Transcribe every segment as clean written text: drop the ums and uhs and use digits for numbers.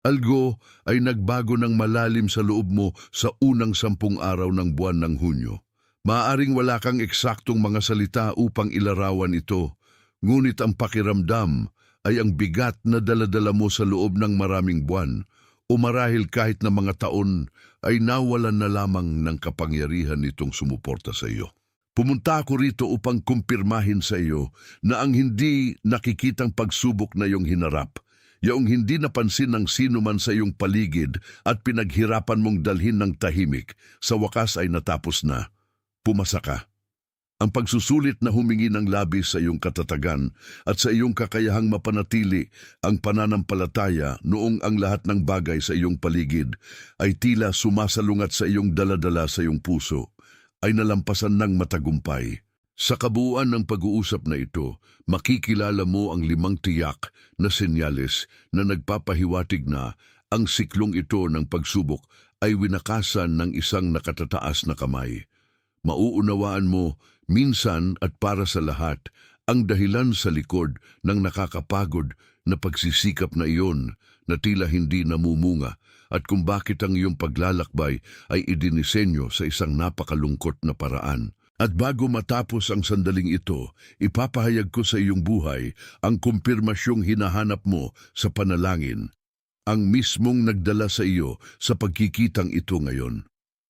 Algo ay nagbago ng malalim sa loob mo sa unang 10 araw ng buwan ng Hunyo. Maaaring wala kang eksaktong mga salita upang ilarawan ito, ngunit ang pakiramdam ay ang bigat na daladala mo sa loob ng maraming buwan o marahil kahit na mga taon ay nawalan na lamang ng kapangyarihan nitong sumuporta sa iyo. Pumunta ako rito upang kumpirmahin sa iyo na ang hindi nakikitang pagsubok na iyong hinarap, yaong hindi napansin ng sino man sa iyong paligid at pinaghirapan mong dalhin ng tahimik, sa wakas ay natapos na. Pumasa ka. Ang pagsusulit na humingi ng labis sa iyong katatagan at sa iyong kakayahang mapanatili ang pananampalataya noong ang lahat ng bagay sa iyong paligid ay tila sumasalungat sa iyong daladala sa iyong puso, ay nalampasan ng matagumpay. Sa kabuuan ng pag-uusap na ito, makikilala mo ang 5 tiyak na senyales na nagpapahiwatig na ang siklong ito ng pagsubok ay winakasan ng isang nakatataas na kamay. Mauunawaan mo, minsan at para sa lahat, ang dahilan sa likod ng nakakapagod na pagsisikap na iyon na tila hindi namumunga at kung bakit ang iyong paglalakbay ay idinisenyo sa isang napakalungkot na paraan. At bago matapos ang sandaling ito, ipapahayag ko sa iyong buhay ang kumpirmasyong hinahanap mo sa panalangin, ang mismong nagdala sa iyo sa pagkikitang ito ngayon.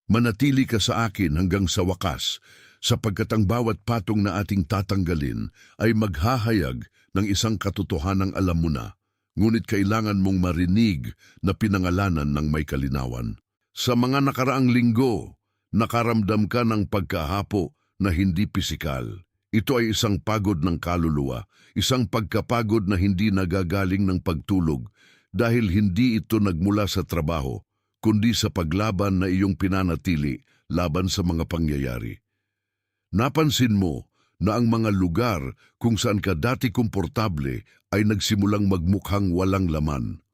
Manatili ka sa akin hanggang sa wakas, sapagkat ang bawat patong na ating tatanggalin ay maghahayag ng isang katotohanang alam mo na, ngunit kailangan mong marinig na pinangalanan ng may kalinawan. Sa mga nakaraang linggo, nakaramdam ka ng pagkahapo na hindi pisikal. Ito ay isang pagod ng kaluluwa, isang pagkapagod na hindi nagagaling ng pagtulog dahil hindi ito nagmula sa trabaho, kundi sa paglaban na iyong pinanatili laban sa mga pangyayari. Napansin mo na ang mga lugar kung saan ka dati komportable ay nagsimulang magmukhang walang laman.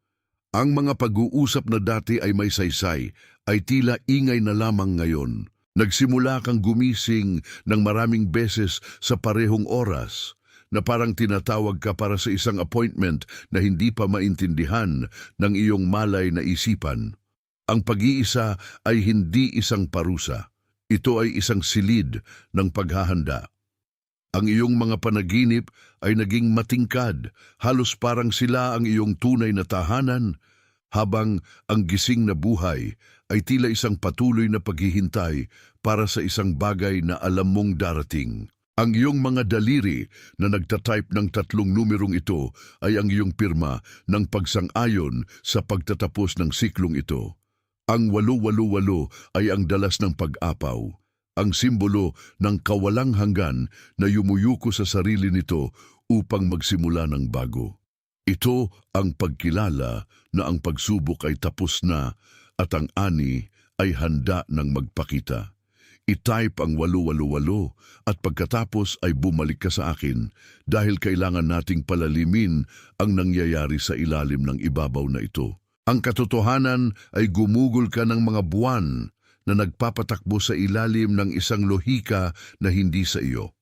Ang mga pag-uusap na dati ay may saysay ay tila ingay na lamang ngayon. Nagsimula kang gumising ng maraming beses sa parehong oras na parang tinatawag ka para sa isang appointment na hindi pa maintindihan ng iyong malay na isipan. Ang pag-iisa ay hindi isang parusa. Ito ay isang silid ng paghahanda. Ang iyong mga panaginip ay naging matingkad, halos parang sila ang iyong tunay na tahanan, habang ang gising na buhay ay tila isang patuloy na paghihintay para sa isang bagay na alam mong darating. Ang iyong mga daliri na nagtatype ng 3 numerong ito ay ang iyong pirma ng pagsang-ayon sa pagtatapos ng siklong ito. Ang 888 ay ang dalas ng pag-apaw, ang simbolo ng kawalang hanggan na yumuyuko sa sarili nito upang magsimula ng bago. Ito ang pagkilala na ang pagsubok ay tapos na at ang ani ay handa ng magpakita. I-type ang 888 at pagkatapos ay bumalik ka sa akin dahil kailangan nating palalimin ang nangyayari sa ilalim ng ibabaw na ito. Ang katotohanan ay gumugol ka ng mga buwan na nagpapatakbo sa ilalim ng isang lohika na hindi sa iyo.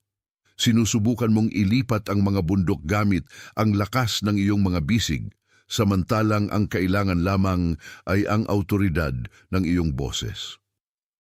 Sinusubukan mong ilipat ang mga bundok gamit ang lakas ng iyong mga bisig, samantalang ang kailangan lamang ay ang autoridad ng iyong boses.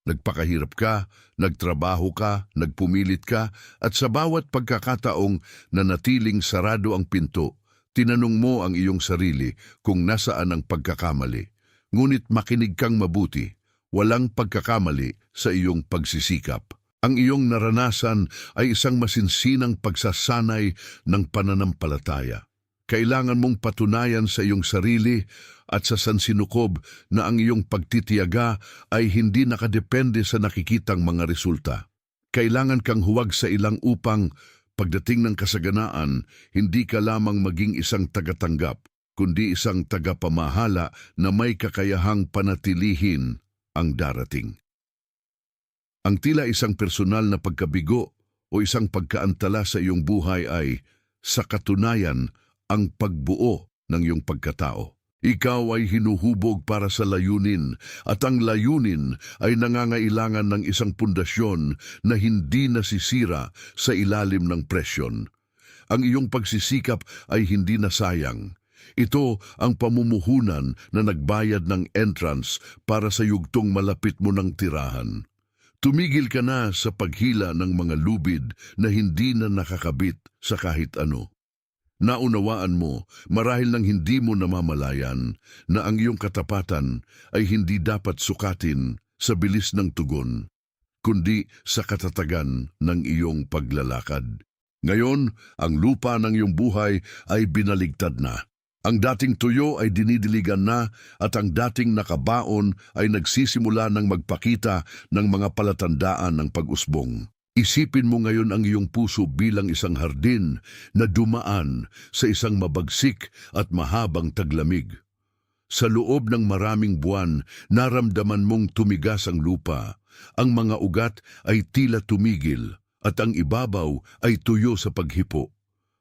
Nagpakahirap ka, nagtrabaho ka, nagpumilit ka, at sa bawat pagkakataong nanatiling sarado ang pinto, tinanong mo ang iyong sarili kung nasaan ang pagkakamali. Ngunit makinig kang mabuti, walang pagkakamali sa iyong pagsisikap. Ang iyong naranasan ay isang masinsinang pagsasanay ng pananampalataya. Kailangan mong patunayan sa iyong sarili at sa sansinukob na ang iyong pagtitiyaga ay hindi nakadepende sa nakikitang mga resulta. Kailangan kang huwag sa ilang upang pagdating ng kasaganaan, hindi ka lamang maging isang tagatanggap, kundi isang tagapamahala na may kakayahang panatilihin ang darating. Ang tila isang personal na pagkabigo o isang pagkaantala sa iyong buhay ay, sa katunayan, ang pagbuo ng iyong pagkatao. Ikaw ay hinuhubog para sa layunin at ang layunin ay nangangailangan ng isang pundasyon na hindi nasisira sa ilalim ng presyon. Ang iyong pagsisikap ay hindi nasayang. Ito ang pamumuhunan na nagbayad ng entrance para sa yugtong malapit mo ng tirahan. Tumigil ka na sa paghila ng mga lubid na hindi na nakakabit sa kahit ano. Naunawaan mo, marahil nang hindi mo namamalayan, na ang iyong katapatan ay hindi dapat sukatin sa bilis ng tugon, kundi sa katatagan ng iyong paglalakad. Ngayon, ang lupa ng iyong buhay ay binaligtad na. Ang dating tuyo ay dinidiligan na at ang dating nakabaon ay nagsisimula ng magpakita ng mga palatandaan ng pag-usbong. Isipin mo ngayon ang iyong puso bilang isang hardin na dumaan sa isang mabagsik at mahabang taglamig. Sa loob ng maraming buwan, naramdaman mong tumigas ang lupa. Ang mga ugat ay tila tumigil at ang ibabaw ay tuyo sa paghipo.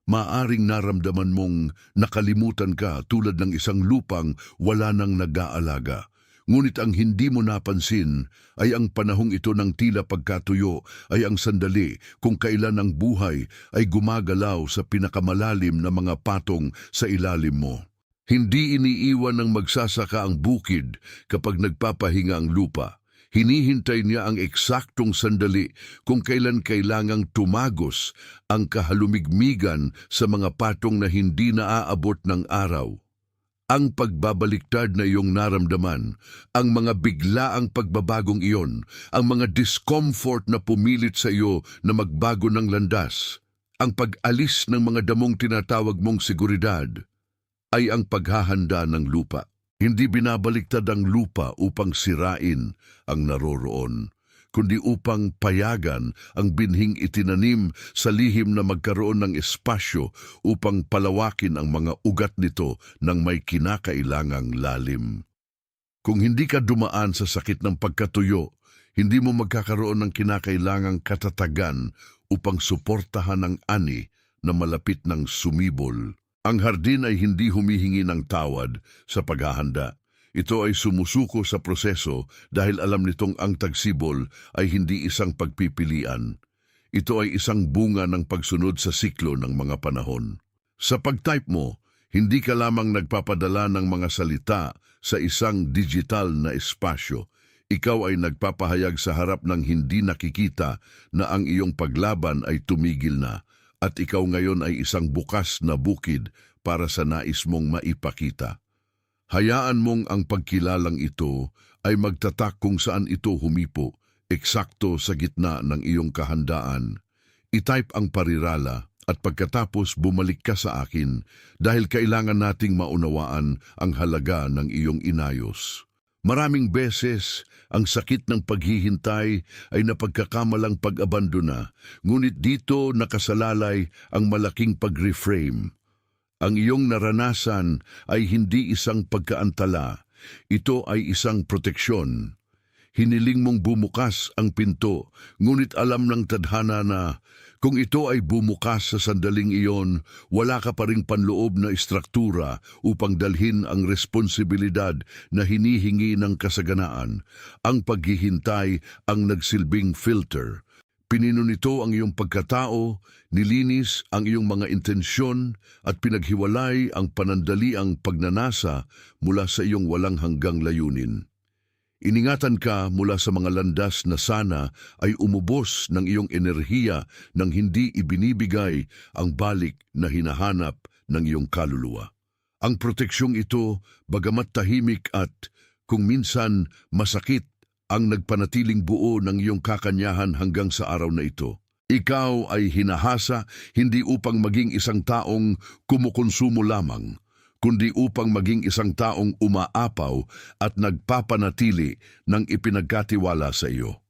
Maaring naramdaman mong nakalimutan ka tulad ng isang lupang wala nang nag-aalaga. Ngunit ang hindi mo napansin ay ang panahong ito ng tila pagkatuyo ay ang sandali kung kailan ang buhay ay gumagalaw sa pinakamalalim na mga patong sa ilalim mo. Hindi iniiwan ng magsasaka ang bukid kapag nagpapahinga ang lupa. Hinihintay niya ang eksaktong sandali kung kailan kailangang tumagos ang kahalumigmigan sa mga patong na hindi naaabot ng araw. Ang pagbabaliktad na iyong naramdaman, ang mga biglaang pagbabagong iyon, ang mga discomfort na pumilit sa iyo na magbago ng landas, ang pag-alis ng mga damong tinatawag mong seguridad, ay ang paghahanda ng lupa. Hindi binabaliktad ang lupa upang sirain ang naroroon, kundi upang payagan ang binhing itinanim sa lihim na magkaroon ng espasyo upang palawakin ang mga ugat nito ng may kinakailangang lalim. Kung hindi ka dumaan sa sakit ng pagkatuyo, hindi mo magkakaroon ng kinakailangang katatagan upang suportahan ang ani na malapit ng sumibol. Ang hardin ay hindi humihingi ng tawad sa paghahanda. Ito ay sumusuko sa proseso dahil alam nitong ang tagsibol ay hindi isang pagpipilian. Ito ay isang bunga ng pagsunod sa siklo ng mga panahon. Sa pag-type mo, hindi ka lamang nagpapadala ng mga salita sa isang digital na espasyo. Ikaw ay nagpapahayag sa harap ng hindi nakikita na ang iyong paglaban ay tumigil na. At ikaw ngayon ay isang bukas na bukid para sa nais mong maipakita. Hayaan mong ang pagkilalang ito ay magtatak kung saan ito humipo, eksakto sa gitna ng iyong kahandaan. I-type ang parirala at pagkatapos bumalik ka sa akin dahil kailangan nating maunawaan ang halaga ng iyong inayos. Maraming beses, ang sakit ng paghihintay ay napagkakamalang pag-abandona, ngunit dito nakasalalay ang malaking pag-reframe. Ang iyong naranasan ay hindi isang pagkaantala, ito ay isang proteksyon. Hiniling mong bumukas ang pinto, ngunit alam ng tadhana na kung ito ay bumukas sa sandaling iyon, wala ka pa ring panloob na istruktura upang dalhin ang responsibilidad na hinihingi ng kasaganaan. Ang paghihintay ang nagsilbing filter. Pinino nito ang iyong pagkatao, nilinis ang iyong mga intensyon at pinaghiwalay ang panandaliang pagnanasa mula sa iyong walang hanggang layunin. Iningatan ka mula sa mga landas na sana ay umubos ng iyong enerhiya nang hindi ibinibigay ang balik na hinahanap ng iyong kaluluwa. Ang proteksyong ito, bagamat tahimik at kung minsan masakit, ang nagpanatiling buo ng iyong kakanyahan hanggang sa araw na ito. Ikaw ay hinahasa hindi upang maging isang taong kumukonsumo lamang, kundi upang maging isang taong umaapaw at nagpapanatili ng ipinagkatiwala sa iyo.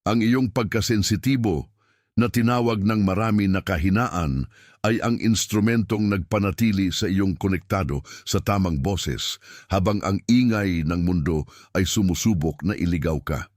Ang iyong pagkasensitibo na tinawag ng marami na kahinaan ay ang instrumentong nagpanatili sa iyong konektado sa tamang boses habang ang ingay ng mundo ay sumusubok na iligaw ka.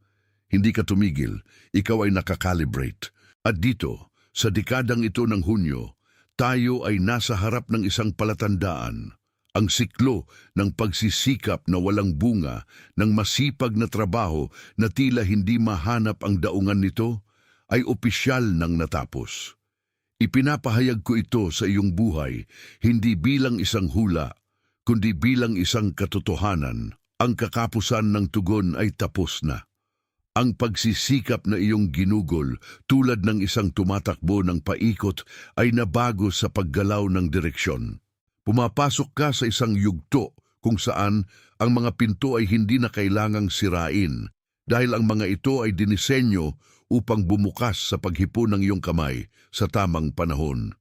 Hindi ka tumigil, ikaw ay nakakalibrate. At dito, sa dekadang ito ng Hunyo, tayo ay nasa harap ng isang palatandaan. Ang siklo ng pagsisikap na walang bunga, ng masipag na trabaho na tila hindi mahanap ang daungan nito, ay opisyal nang natapos. Ipinapahayag ko ito sa iyong buhay, hindi bilang isang hula, kundi bilang isang katotohanan. Ang kakapusan ng tugon ay tapos na. Ang pagsisikap na iyong ginugol tulad ng isang tumatakbo ng paikot ay nabago sa paggalaw ng direksyon. Pumapasok ka sa isang yugto kung saan ang mga pinto ay hindi na kailangang sirain dahil ang mga ito ay dinisenyo upang bumukas sa paghipo ng iyong kamay sa tamang panahon.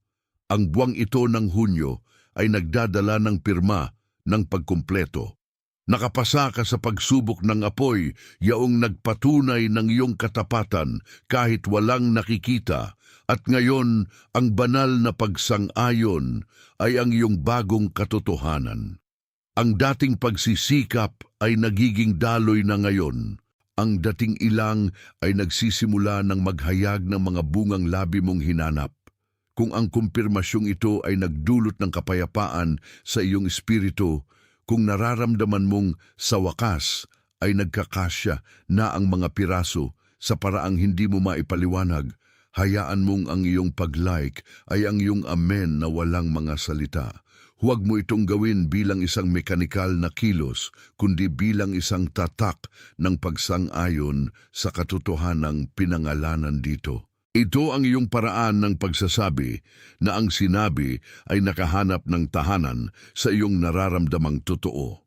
Ang buwang ito ng Hunyo ay nagdadala ng pirma ng pagkumpleto. Nakapasa ka sa pagsubok ng apoy, yaong nagpatunay ng iyong katapatan kahit walang nakikita, at ngayon ang banal na pagsang-ayon ay ang iyong bagong katotohanan. Ang dating pagsisikap ay nagiging daloy na ngayon. Ang dating ilang ay nagsisimula ng maghayag ng mga bungang labi mong hinanap. Kung ang kumpirmasyong ito ay nagdulot ng kapayapaan sa iyong espiritu, kung nararamdaman mong sa wakas ay nagkakasya na ang mga piraso sa paraang hindi mo maipaliwanag, hayaan mong ang iyong pag-like ay ang iyong amen na walang mga salita. Huwag mo itong gawin bilang isang mekanikal na kilos, kundi bilang isang tatak ng pagsang-ayon sa katotohanang pinangalanan dito. Ito ang iyong paraan ng pagsasabi na ang sinabi ay nakahanap ng tahanan sa iyong nararamdamang totoo.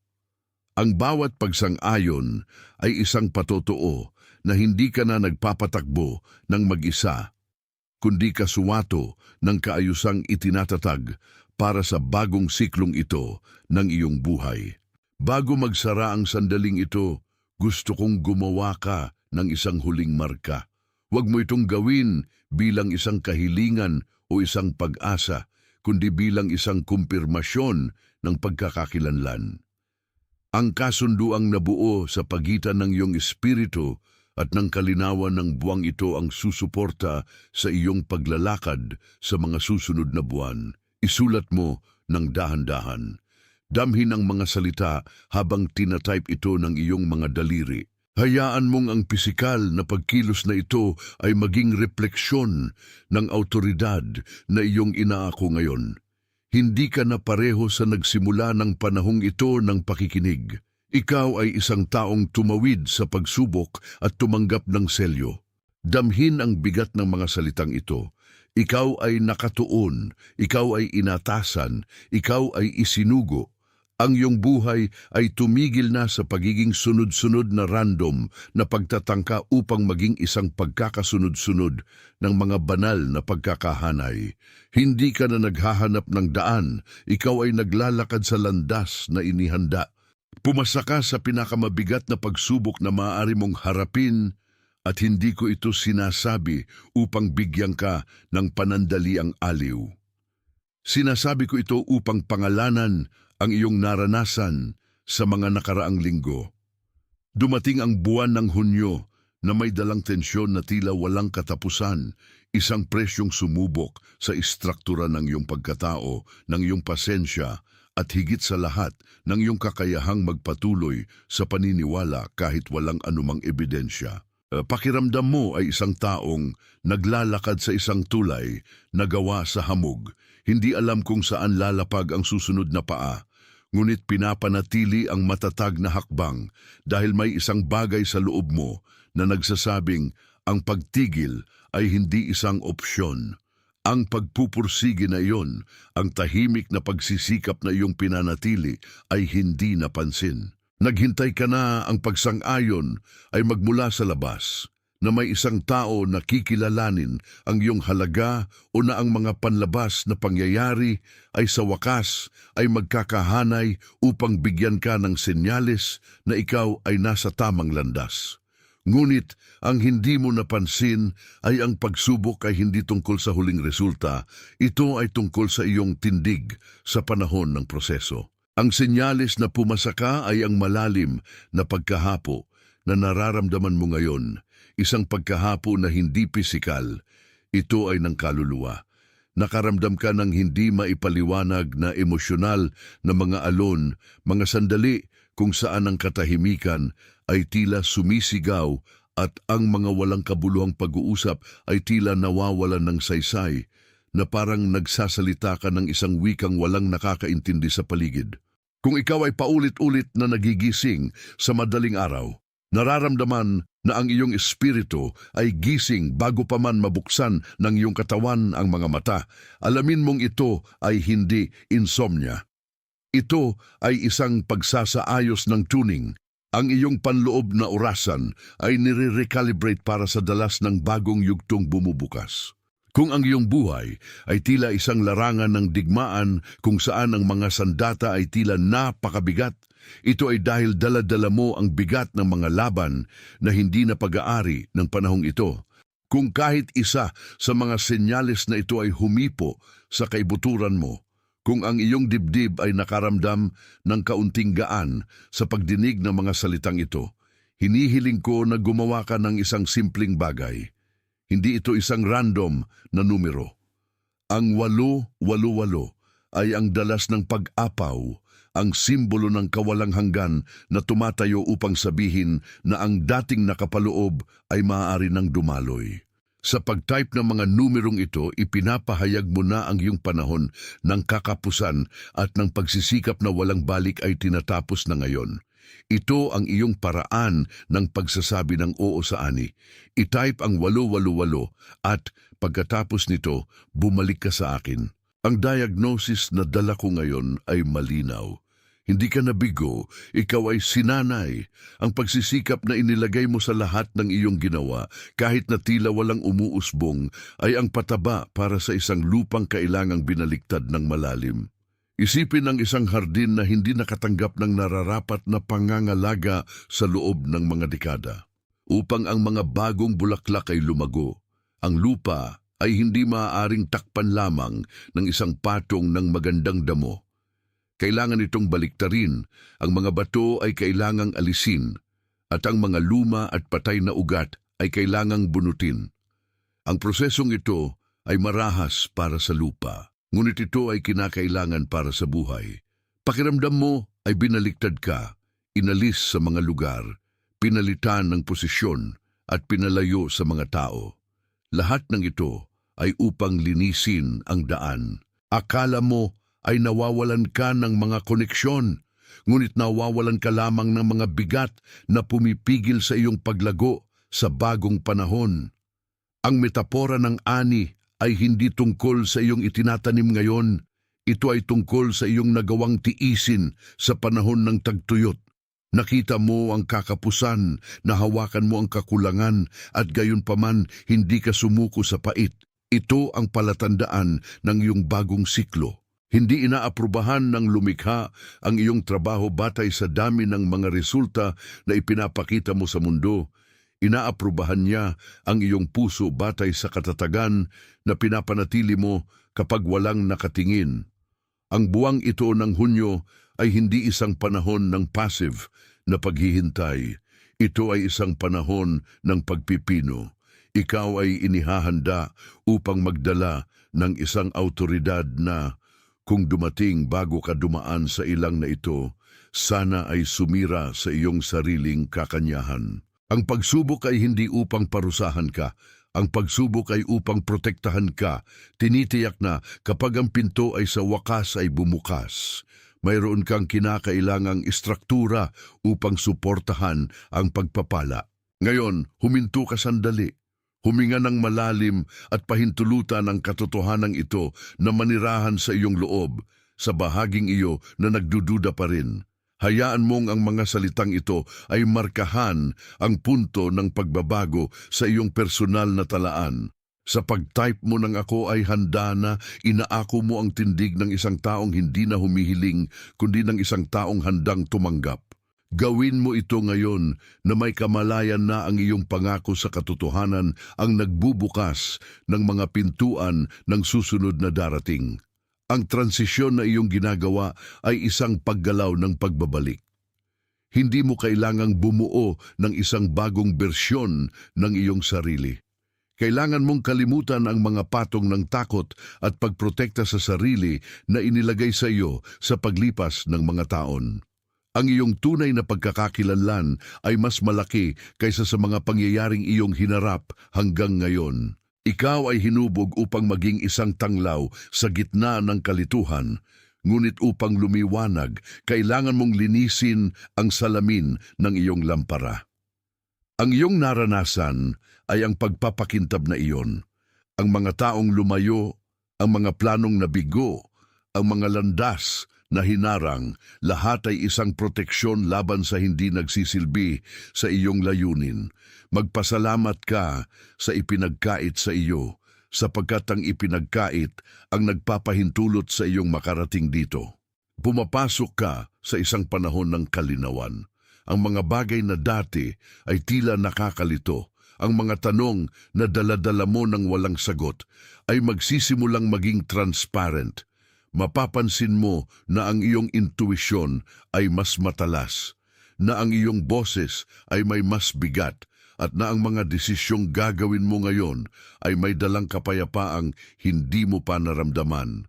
Ang bawat pagsang-ayon ay isang patotoo na hindi ka na nagpapatakbo ng mag-isa, kundi kasuwato ng kaayusang itinatatag para sa bagong siklong ito ng iyong buhay. Bago magsara ang sandaling ito, gusto kong gumawa ka ng isang huling marka. Huwag mo itong gawin bilang isang kahilingan o isang pag-asa, kundi bilang isang kumpirmasyon ng pagkakakilanlan. Ang kasunduang nabuo sa pagitan ng iyong espiritu at ng kalinawan ng buwang ito ang susuporta sa iyong paglalakad sa mga susunod na buwan. Isulat mo ng dahan-dahan. Damhin ang mga salita habang tinatype ito ng iyong mga daliri. Hayaan mong ang pisikal na pagkilos na ito ay maging refleksyon ng autoridad na iyong inaako ngayon. Hindi ka na pareho sa nagsimula ng panahong ito ng pakikinig. Ikaw ay isang taong tumawid sa pagsubok at tumanggap ng selyo. Damhin ang bigat ng mga salitang ito. Ikaw ay nakatuon, ikaw ay inatasan, ikaw ay isinugo. Ang iyong buhay ay tumigil na sa pagiging sunod-sunod na random na pagtatangka upang maging isang pagkakasunod-sunod ng mga banal na pagkakahanay. Hindi ka na naghahanap ng daan, ikaw ay naglalakad sa landas na inihanda. Pumasa ka sa pinakamabigat na pagsubok na maaari mong harapin at hindi ko ito sinasabi upang bigyan ka ng panandaliang aliw. Sinasabi ko ito upang pangalanan ang iyong naranasan sa mga nakaraang linggo. Dumating ang buwan ng Hunyo na may dalang tensyon na tila walang katapusan, isang presyong sumubok sa istruktura ng iyong pagkatao, ng iyong pasensya, at higit sa lahat ng iyong kakayahang magpatuloy sa paniniwala kahit walang anumang ebidensya. Pakiramdam mo ay isang taong naglalakad sa isang tulay na gawa sa hamog, hindi alam kung saan lalapag ang susunod na paa, ngunit pinapanatili ang matatag na hakbang dahil may isang bagay sa loob mo na nagsasabing ang pagtigil ay hindi isang opsyon. Ang pagpupursige na iyon, ang tahimik na pagsisikap na iyong pinanatili ay hindi napansin. Naghintay ka na ang pagsang-ayon ay magmula sa labas, na may isang tao na kikilalanin ang iyong halaga o na ang mga panlabas na pangyayari ay sa wakas ay magkakahanay upang bigyan ka ng senyales na ikaw ay nasa tamang landas. Ngunit ang hindi mo napansin ay ang pagsubok ay hindi tungkol sa huling resulta, ito ay tungkol sa iyong tindig sa panahon ng proseso. Ang senyales na pumasa ka ay ang malalim na pagkahapo na nararamdaman mo ngayon, isang pagkahapo na hindi pisikal, ito ay ng kaluluwa. Nakaramdam ka ng hindi maipaliwanag na emosyonal na mga alon, mga sandali kung saan ang katahimikan ay tila sumisigaw at ang mga walang kabuluhang pag-uusap ay tila nawawalan ng saysay, na parang nagsasalita ka ng isang wikang walang nakakaintindi sa paligid. Kung ikaw ay paulit-ulit na nagigising sa madaling araw, nararamdaman na ang iyong espiritu ay gising bago pa man mabuksan ng iyong katawan ang mga mata, alamin mong ito ay hindi insomnia. Ito ay isang pagsasaayos ng tuning. Ang iyong panloob na orasan ay nire-recalibrate para sa dalas ng bagong yugtong bumubukas. Kung ang iyong buhay ay tila isang larangan ng digmaan kung saan ang mga sandata ay tila napakabigat, ito ay dahil dala-dala mo ang bigat ng mga laban na hindi na pag-aari ng panahong ito. Kung kahit isa sa mga senyales na ito ay humipo sa kaibuturan mo, kung ang iyong dibdib ay nakaramdam ng kaunting gaan sa pagdinig ng mga salitang ito, hinihiling ko na gumawa ka ng isang simpleng bagay. Hindi ito isang random na numero. Ang 888 ay ang dalas ng pag-apaw, ang simbolo ng kawalang hanggan na tumatayo upang sabihin na ang dating nakapaloob ay maaari ng dumaloy. Sa pag-type ng mga numerong ito, ipinapahayag mo na ang iyong panahon ng kakapusan at ng pagsisikap na walang balik ay tinatapos na ngayon. Ito ang iyong paraan ng pagsasabi ng oo sa ani. I-type ang 888 at pagkatapos nito, bumalik ka sa akin. Ang diagnosis na dala ko ngayon ay malinaw. Hindi ka nabigo, ikaw ay sinanay. Ang pagsisikap na inilagay mo sa lahat ng iyong ginawa, kahit na tila walang umuusbong, ay ang pataba para sa isang lupang kailangang binaliktad ng malalim. Isipin ang isang hardin na hindi nakatanggap ng nararapat na pangangalaga sa loob ng mga dekada. Upang ang mga bagong bulaklak ay lumago, ang lupa ay hindi maaaring takpan lamang ng isang patong ng magandang damo. Kailangan itong baliktarin, ang mga bato ay kailangang alisin, at ang mga luma at patay na ugat ay kailangang bunutin. Ang prosesong ito ay marahas para sa lupa, ngunit ito ay kinakailangan para sa buhay. Pakiramdam mo ay binaliktad ka, inalis sa mga lugar, pinalitan ng posisyon at pinalayo sa mga tao. Lahat ng ito ay upang linisin ang daan. Akala mo ay nawawalan ka ng mga koneksyon, ngunit nawawalan ka lamang ng mga bigat na pumipigil sa iyong paglago sa bagong panahon. Ang metapora ng ani ay hindi tungkol sa iyong itinatanim ngayon. Ito ay tungkol sa iyong nagawang tiisin sa panahon ng tagtuyot. Nakita mo ang kakapusan, nahawakan mo ang kakulangan, at gayon paman hindi ka sumuko sa pait. Ito ang palatandaan ng iyong bagong siklo. Hindi inaaprubahan ng lumikha ang iyong trabaho batay sa dami ng mga resulta na ipinapakita mo sa mundo. Inaaprubahan niya ang iyong puso batay sa katatagan na pinapanatili mo kapag walang nakatingin. Ang buwang ito ng Hunyo ay hindi isang panahon ng passive na paghihintay. Ito ay isang panahon ng pagpipino. Ikaw ay inihahanda upang magdala ng isang autoridad na, kung dumating bago ka dumaan sa ilang na ito, sana ay sumira sa iyong sariling kakanyahan. Ang pagsubok ay hindi upang parusahan ka. Ang pagsubok ay upang protektahan ka. Tinitiyak na kapag ang pinto ay sa wakas ay bumukas, mayroon kang kinakailangang istruktura upang suportahan ang pagpapala. Ngayon, huminto ka sandali. Huminga ng malalim at pahintulutan ang katotohanan ito na manirahan sa iyong loob, sa bahaging iyo na nagdududa pa rin. Hayaan mong ang mga salitang ito ay markahan ang punto ng pagbabago sa iyong personal na talaan. Sa pag-type mo ng ako ay handa na, inaako mo ang tindig ng isang taong hindi na humihiling, kundi ng isang taong handang tumanggap. Gawin mo ito ngayon na may kamalayan na ang iyong pangako sa katotohanan ang nagbubukas ng mga pintuan ng susunod na darating. Ang transisyon na iyong ginagawa ay isang paggalaw ng pagbabalik. Hindi mo kailangang bumuo ng isang bagong bersyon ng iyong sarili. Kailangan mong kalimutan ang mga patong ng takot at pagprotekta sa sarili na inilagay sa iyo sa paglipas ng mga taon. Ang iyong tunay na pagkakakilanlan ay mas malaki kaysa sa mga pangyayaring iyong hinarap hanggang ngayon. Ikaw ay hinubog upang maging isang tanglaw sa gitna ng kalituhan, ngunit upang lumiwanag, kailangan mong linisin ang salamin ng iyong lampara. Ang iyong naranasan ay ang pagpapakintab na iyon. Ang mga taong lumayo, ang mga planong nabigo, ang mga landas na hinarang, lahat ay isang proteksyon laban sa hindi nagsisilbi sa iyong layunin. Magpasalamat ka sa ipinagkait sa iyo, sapagkat ang ipinagkait ang nagpapahintulot sa iyong makarating dito. Pumapasok ka sa isang panahon ng kalinawan. Ang mga bagay na dati ay tila nakakalito. Ang mga tanong na dala-dala mo ng walang sagot ay magsisimulang maging transparent. Mapapansin mo na ang iyong intuisyon ay mas matalas, na ang iyong boses ay may mas bigat, at na ang mga desisyong gagawin mo ngayon ay may dalang kapayapaang hindi mo pa naramdaman.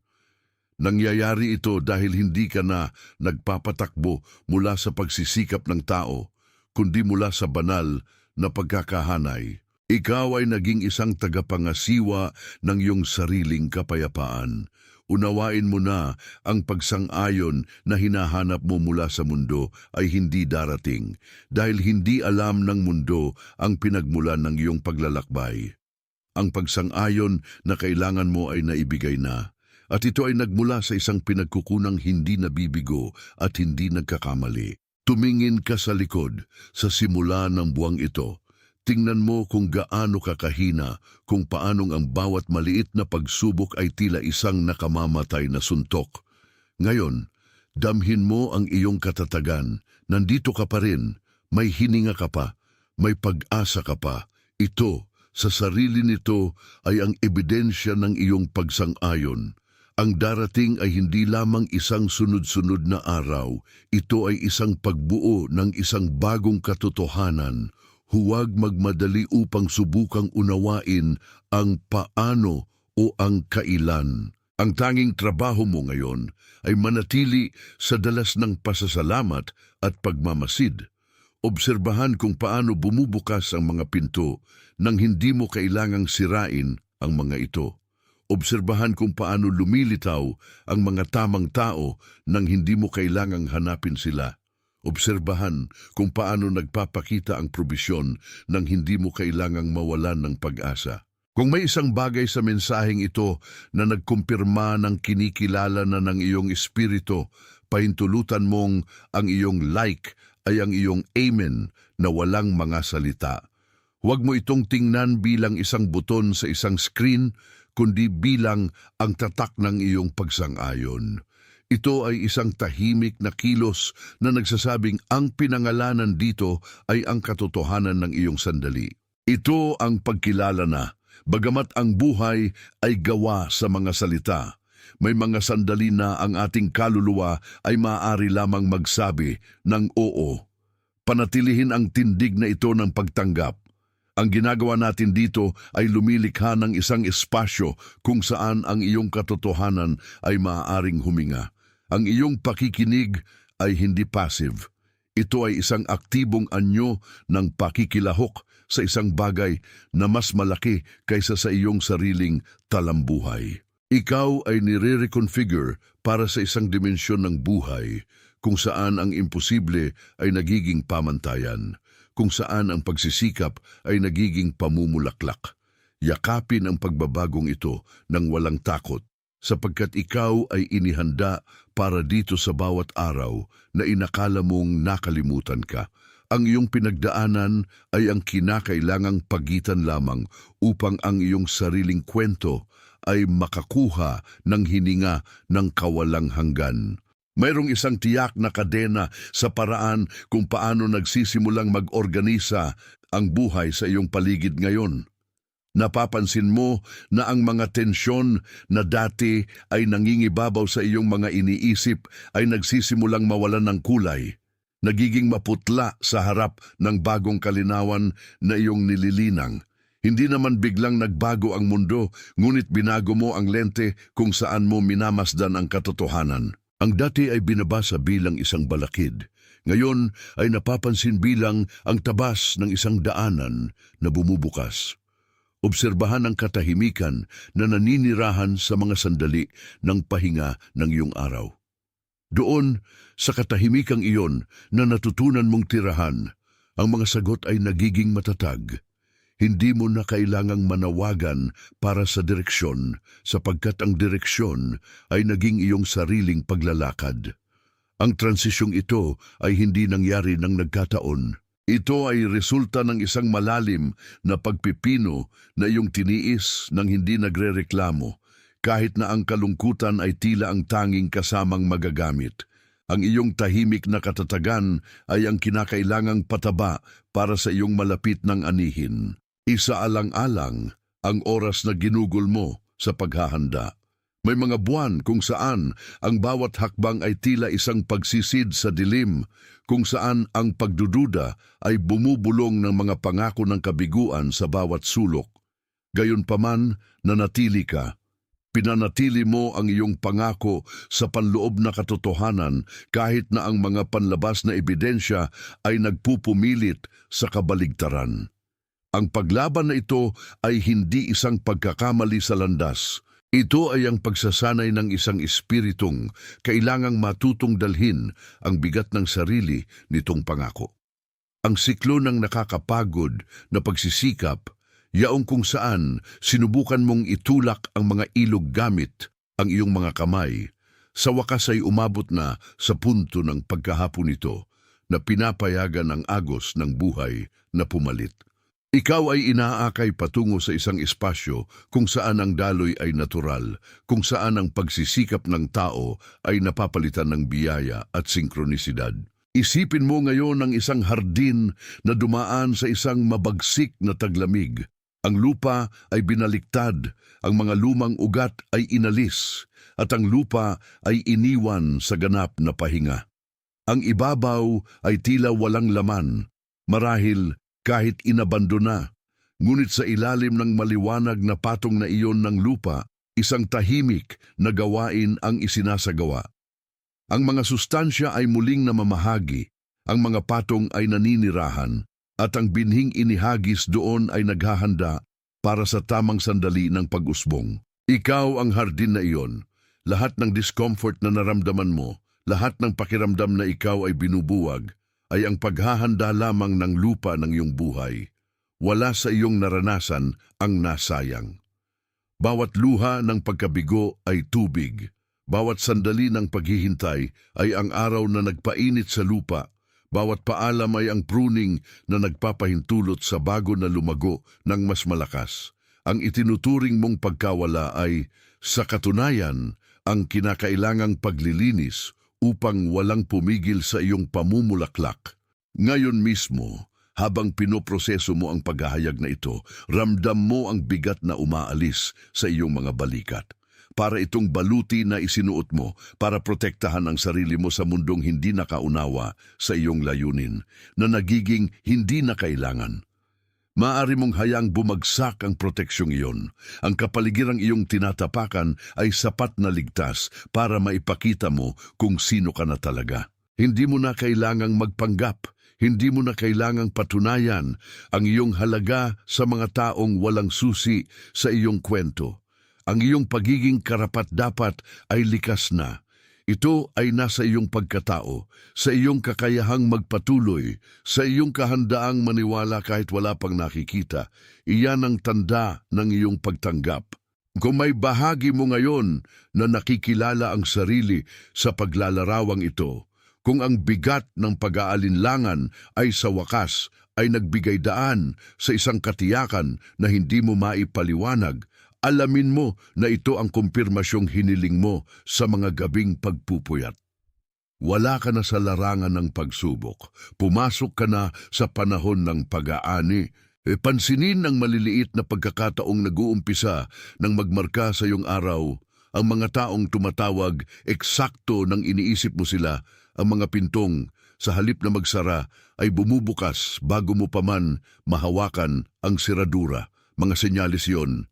Nangyayari ito dahil hindi ka na nagpapatakbo mula sa pagsisikap ng tao, kundi mula sa banal na pagkakahanay. Ikaw ay naging isang tagapangasiwa ng iyong sariling kapayapaan. Unawain mo na ang pagsang-ayon na hinahanap mo mula sa mundo ay hindi darating dahil hindi alam ng mundo ang pinagmulan ng iyong paglalakbay. Ang pagsang-ayon na kailangan mo ay naibigay na, at ito ay nagmula sa isang pinagkukunang hindi nabibigo at hindi nagkakamali. Tumingin ka sa likod sa simula ng buwang ito. Tingnan mo kung gaano kakahina, kung paanong ang bawat maliit na pagsubok ay tila isang nakamamatay na suntok. Ngayon, damhin mo ang iyong katatagan. Nandito ka pa rin, may hininga ka pa, may pag-asa ka pa. Ito, sa sarili nito, ay ang ebidensya ng iyong pagsang-ayon. Ang darating ay hindi lamang isang sunod-sunod na araw, ito ay isang pagbuo ng isang bagong katotohanan. Huwag magmadali upang subukang unawain ang paano o ang kailan. Ang tanging trabaho mo ngayon ay manatili sa dalas ng pasasalamat at pagmamasid. Obserbahan kung paano bumubukas ang mga pinto nang hindi mo kailangang sirain ang mga ito. Obserbahan kung paano lumilitaw ang mga tamang tao nang hindi mo kailangang hanapin sila. Obserbahan kung paano nagpapakita ang probisyon nang hindi mo kailangang mawalan ng pag-asa. Kung may isang bagay sa mensaheng ito na nagkumpirma ng kinikilala na ng iyong espiritu, pahintulutan mong ang iyong like ay ang iyong amen na walang mga salita. Huwag mo itong tingnan bilang isang buton sa isang screen, kundi bilang ang tatak ng iyong pagsang-ayon. Ito ay isang tahimik na kilos na nagsasabing ang pinangalanan dito ay ang katotohanan ng iyong sandali. Ito ang pagkilala na, bagamat ang buhay ay gawa sa mga salita, may mga sandali na ang ating kaluluwa ay maaari lamang magsabi ng oo. Panatilihin ang tindig na ito ng pagtanggap. Ang ginagawa natin dito ay lumilikha ng isang espasyo kung saan ang iyong katotohanan ay maaaring huminga. Ang iyong pakikinig ay hindi passive. Ito ay isang aktibong anyo ng pakikilahok sa isang bagay na mas malaki kaysa sa iyong sariling talambuhay. Ikaw ay nire-reconfigure para sa isang dimensyon ng buhay kung saan ang imposible ay nagiging pamantayan, kung saan ang pagsisikap ay nagiging pamumulaklak. Yakapin ang pagbabagong ito ng walang takot, sapagkat ikaw ay inihanda para dito sa bawat araw na inakala mong nakalimutan ka. Ang iyong pinagdaanan ay ang kinakailangang pagitan lamang upang ang iyong sariling kwento ay makakuha ng hininga ng kawalang hanggan. Mayroong isang tiyak na kadena sa paraan kung paano nagsisimulang mag-organisa ang buhay sa iyong paligid ngayon. Napapansin mo na ang mga tensyon na dati ay nangingibabaw sa iyong mga iniisip ay nagsisimulang mawalan ng kulay, nagiging maputla sa harap ng bagong kalinawan na iyong nililinang. Hindi naman biglang nagbago ang mundo, ngunit binago mo ang lente kung saan mo minamasdan ang katotohanan. Ang dati ay binabasa bilang isang balakid. Ngayon ay napapansin bilang ang tabas ng isang daanan na bumubukas. Obserbahan ang katahimikan na naninirahan sa mga sandali ng pahinga ng iyong araw. Doon, sa katahimikang iyon na natutunan mong tirahan, ang mga sagot ay nagiging matatag. Hindi mo na kailangang manawagan para sa direksyon, sapagkat ang direksyon ay naging iyong sariling paglalakad. Ang transisyong ito ay hindi nangyari ng nagkataon. Ito ay resulta ng isang malalim na pagpipino na iyong tiniis nang hindi nagrereklamo, kahit na ang kalungkutan ay tila ang tanging kasamang magagamit. Ang iyong tahimik na katatagan ay ang kinakailangang pataba para sa iyong malapit ng anihin. Isaalang-alang ang oras na ginugol mo sa paghahanda. May mga buwan kung saan ang bawat hakbang ay tila isang pagsisid sa dilim, kung saan ang pagdududa ay bumubulong ng mga pangako ng kabiguan sa bawat sulok. Gayunpaman, nanatili ka. Pinanatili mo ang iyong pangako sa panloob na katotohanan kahit na ang mga panlabas na ebidensya ay nagpupumilit sa kabaligtaran. Ang paglaban na ito ay hindi isang pagkakamali sa landas. Ito ay ang pagsasanay ng isang espiritong kailangang matutong dalhin ang bigat ng sarili nitong pangako. Ang siklo ng nakakapagod na pagsisikap, yaong kung saan sinubukan mong itulak ang mga ilog gamit ang iyong mga kamay, sa wakas ay umabot na sa punto ng pagkahapon nito na pinapayagan ang agos ng buhay na pumalit. Ikaw ay inaakay patungo sa isang espasyo kung saan ang daloy ay natural, kung saan ang pagsisikap ng tao ay napapalitan ng biyaya at sinkronisidad. Isipin mo ngayon ang isang hardin na dumaan sa isang mabagsik na taglamig. Ang lupa ay binaliktad, ang mga lumang ugat ay inalis, at ang lupa ay iniwan sa ganap na pahinga. Ang ibabaw ay tila walang laman, marahil kahit inabandona, ngunit sa ilalim ng maliwanag na patong na iyon ng lupa, isang tahimik na gawain ang isinasagawa. Ang mga sustansya ay muling namamahagi, ang mga patong ay naninirahan, at ang binhing inihagis doon ay naghahanda para sa tamang sandali ng pag-usbong. Ikaw ang hardin na iyon, lahat ng discomfort na naramdaman mo, lahat ng pakiramdam na ikaw ay binubuwag, ay ang paghahanda lamang ng lupa ng iyong buhay. Wala sa iyong naranasan ang nasayang. Bawat luha ng pagkabigo ay tubig. Bawat sandali ng paghihintay ay ang araw na nagpainit sa lupa. Bawat paalam ay ang pruning na nagpapahintulot sa bago na lumago ng mas malakas. Ang itinuturing mong pagkawala ay, sa katunayan, ang kinakailangang paglilinis upang walang pumigil sa iyong pamumulaklak. Ngayon mismo, habang pinoproseso mo ang paghahayag na ito, ramdam mo ang bigat na umaalis sa iyong mga balikat. Para itong baluti na isinuot mo para protektahan ang sarili mo sa mundong hindi nakaunawa sa iyong layunin, na nagiging hindi na kailangan. Maaari mong hayang bumagsak ang proteksyong iyon. Ang kapaligirang iyong tinatapakan ay sapat na ligtas para maipakita mo kung sino ka na talaga. Hindi mo na kailangang magpanggap. Hindi mo na kailangang patunayan ang iyong halaga sa mga taong walang susi sa iyong kwento. Ang iyong pagiging karapat-dapat ay likas na. Ito ay nasa iyong pagkatao, sa iyong kakayahang magpatuloy, sa iyong kahandaang maniwala kahit wala pang nakikita. Iyan ang tanda ng iyong pagtanggap. Kung may bahagi mo ngayon na nakikilala ang sarili sa paglalarawang ito, kung ang bigat ng pag-aalinlangan ay sa wakas ay nagbigay daan sa isang katiyakan na hindi mo maipaliwanag, alamin mo na ito ang kumpirmasyong hiniling mo sa mga gabing pagpupuyat. Wala ka na sa larangan ng pagsubok. Pumasok ka na sa panahon ng pag-aani. Pansinin ang maliliit na pagkakataong nag-uumpisa ng magmarka sa iyong araw. Ang mga taong tumatawag, eksakto nang iniisip mo sila. Ang mga pintong, sa halip na magsara, ay bumubukas bago mo pa man mahawakan ang siradura. Mga senyalis yon.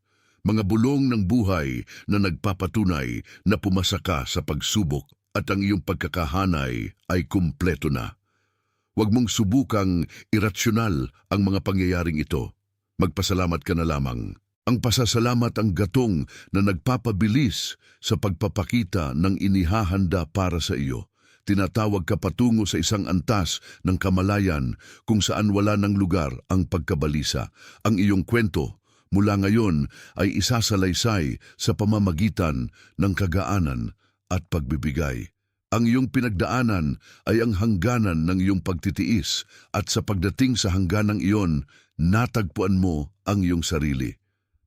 Mga bulong ng buhay na nagpapatunay na pumasa ka sa pagsubok at ang iyong pagkakahanay ay kumpleto na. Huwag mong subukang irasyonal ang mga pangyayaring ito. Magpasalamat ka na lamang. Ang pasasalamat ang gatong na nagpapabilis sa pagpapakita ng inihahanda para sa iyo. Tinatawag ka patungo sa isang antas ng kamalayan kung saan wala ng lugar ang pagkabalisa. Ang iyong kwento mula ngayon ay isasalaysay sa pamamagitan ng kagaanan at pagbibigay. Ang iyong pinagdaanan ay ang hangganan ng iyong pagtitiis at sa pagdating sa hangganang iyon, natagpuan mo ang iyong sarili.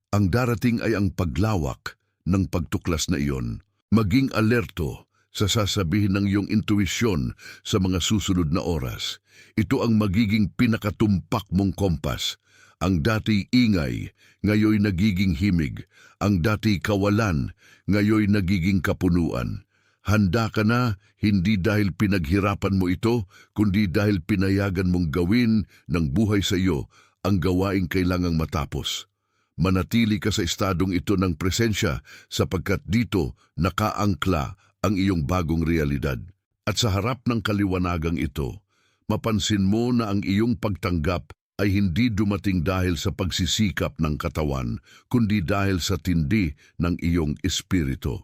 Ang darating ay ang paglawak ng pagtuklas na iyon. Maging alerto sa sasabihin ng iyong intuisyon sa mga susunod na oras. Ito ang magiging pinakatumpak mong kompas. Ang dati ingay, ngayoy nagiging himig. Ang dati kawalan, ngayoy nagiging kapunuan. Handa ka na, hindi dahil pinaghirapan mo ito, kundi dahil pinayagan mong gawin ng buhay sa iyo ang gawaing kailangang matapos. Manatili ka sa estadong ito ng presensya sapagkat dito nakaangkla ang iyong bagong realidad. At sa harap ng kaliwanagang ito, mapansin mo na ang iyong pagtanggap ay hindi dumating dahil sa pagsisikap ng katawan, kundi dahil sa tindi ng iyong espiritu.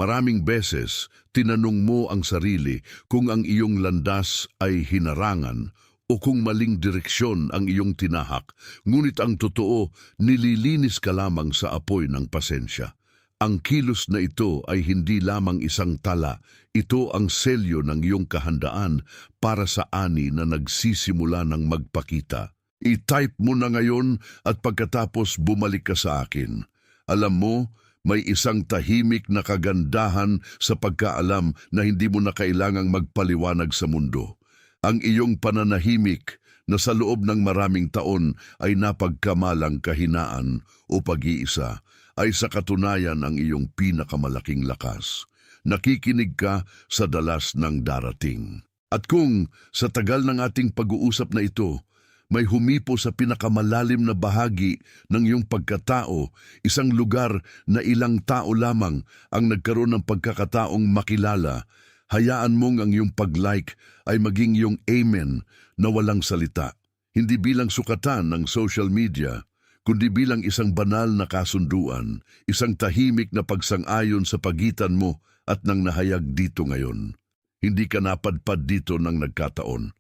Maraming beses, tinanong mo ang sarili kung ang iyong landas ay hinarangan o kung maling direksyon ang iyong tinahak, ngunit ang totoo, nililinis ka lamang sa apoy ng pasensya. Ang kilos na ito ay hindi lamang isang tala, ito ang selyo ng iyong kahandaan para sa ani na nagsisimula ng magpakita. I-type mo na ngayon at pagkatapos bumalik ka sa akin. Alam mo, may isang tahimik na kagandahan sa pagkaalam na hindi mo na kailangang magpaliwanag sa mundo. Ang iyong pananahimik na sa loob ng maraming taon ay napagkamalang kahinaan o pag-iisa ay sa katunayan ang iyong pinakamalaking lakas. Nakikinig ka sa dalas ng darating. At kung sa tagal ng ating pag-uusap na ito, may humipo sa pinakamalalim na bahagi ng iyong pagkatao, isang lugar na ilang tao lamang ang nagkaroon ng pagkakataong makilala, hayaan mong ang iyong pag-like ay maging iyong amen na walang salita. Hindi bilang sukatan ng social media, kundi bilang isang banal na kasunduan, isang tahimik na pagsang-ayon sa pagitan mo at ng nahayag dito ngayon. Hindi ka napadpad dito ng nagkataon.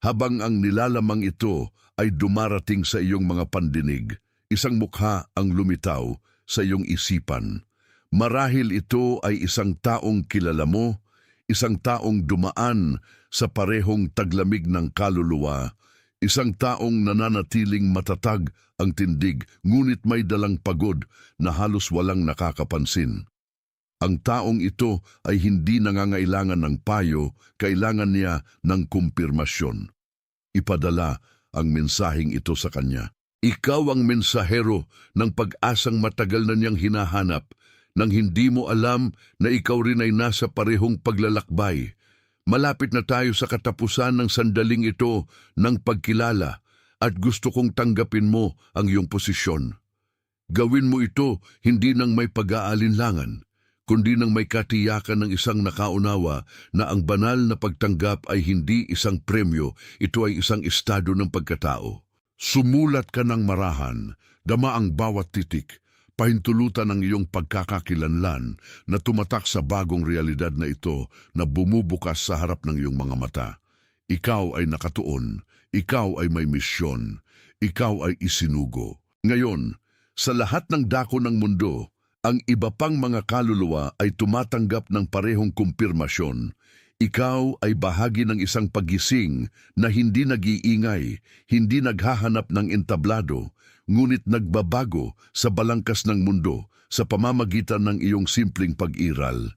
Habang ang nilalamang ito ay dumarating sa iyong mga pandinig, isang mukha ang lumitaw sa iyong isipan. Marahil ito ay isang taong kilala mo, isang taong dumaan sa parehong taglamig ng kaluluwa, isang taong nananatiling matatag ang tindig ngunit may dalang pagod na halos walang nakakapansin. Ang taong ito ay hindi nangangailangan ng payo, kailangan niya ng kumpirmasyon. Ipadala ang mensaheng ito sa kanya. Ikaw ang mensahero ng pag-asang matagal na niyang hinahanap, nang hindi mo alam na ikaw rin ay nasa parehong paglalakbay. Malapit na tayo sa katapusan ng sandaling ito ng pagkilala at gusto kong tanggapin mo ang iyong posisyon. Gawin mo ito hindi nang may pag-aalinlangan, kundi nang may katiyakan ng isang nakaunawa na ang banal na pagtanggap ay hindi isang premyo, ito ay isang estado ng pagkatao. Sumulat ka ng marahan, dama ang bawat titik, pahintulutan ang iyong pagkakakilanlan na tumatak sa bagong realidad na ito na bumubukas sa harap ng iyong mga mata. Ikaw ay nakatuon, ikaw ay may misyon, ikaw ay isinugo. Ngayon, sa lahat ng dako ng mundo, ang iba pang mga kaluluwa ay tumatanggap ng parehong kumpirmasyon. Ikaw ay bahagi ng isang pagising na hindi nag-iingay, hindi naghahanap ng entablado, ngunit nagbabago sa balangkas ng mundo sa pamamagitan ng iyong simpleng pag-iral.